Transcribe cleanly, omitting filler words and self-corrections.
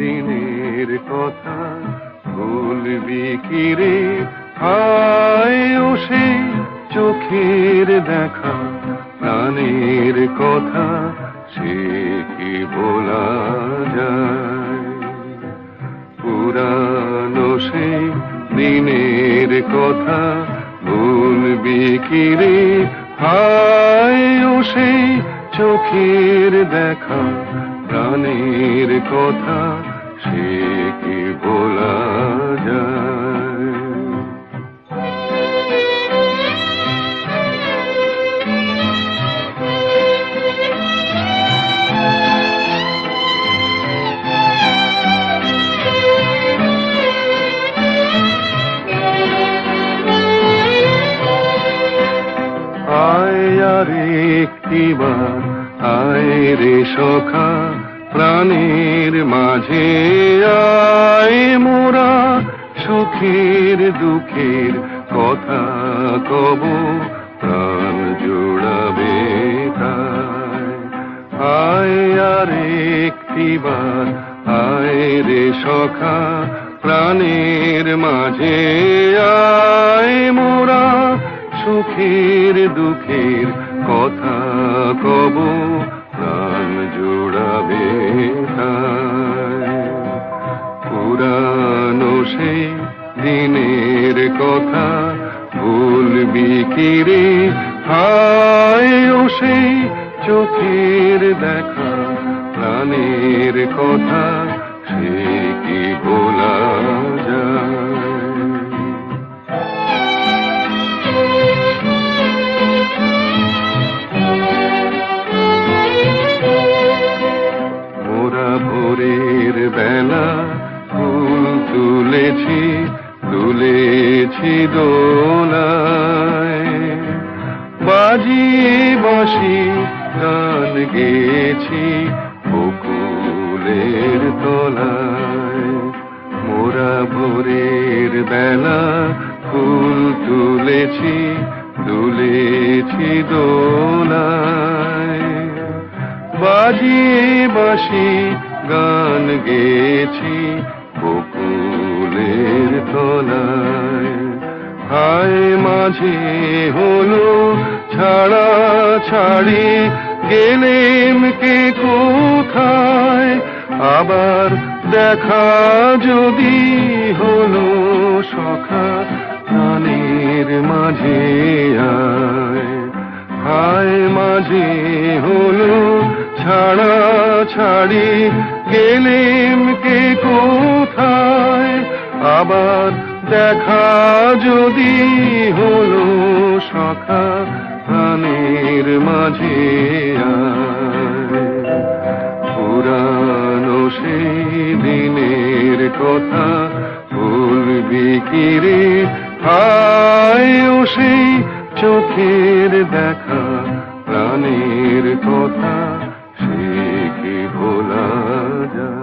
দিনের কথা ভুলবি কি রে? হায় ও সেই চোখের দেখা, প্রাণের কথা সে কি বলা যায়? পুরানো সেই দিনের কথা ভুলবি কি রে? হায় ও সেই চোখের দেখা, প্রাণের কথা সে কি বলা যায়? আয় আর একটিবার আয় রে সখা, প্রাণের মাঝে আয় মোরা সুখের দুঃখের কথা কব, প্রাণ জোড়াবে তাই। আয় আর একটিবার আয় রে সখা, প্রাণের মাঝে আয় মোরা সুখের দুঃখের কথা কব, প্রাণ জোড়াবে তাই। পুরানো সেই দিনের কথা ভুলবি কি রে? হায় ও সেই চোখের দেখা, প্রাণের কথা সে কি বলা যায়? ভোরের বেলা ফুল তুলেছি, তুলেছি দোলায়, বাজিয়ে বাঁশি গান গেয়েছি বকুলের তলায়। মোরা ভোরের বেলা ফুল তুলেছি, তুলেছি দোলায়, বাজিয়ে বাঁশি গান গেয়েছি বকুলের তলায়। হায় মাঝে হলো ছাড়া ছাড়ি, গেলেম কে কোথায়? আবার দেখা যদি হলো সখা, প্রাণের মাঝে আয়। হায় মাঝে হলো ছাড়া ছাড়ি, গেলেম কে কোথায়? আবার দেখা যদি হলো সখা, প্রাণের মাঝে আয়। পুরানো সেই দিনের কথা ভুলবি কি রে? হায় ও সেই চোখের দেখা, প্রাণের কথা সে কি ভোলা যায়?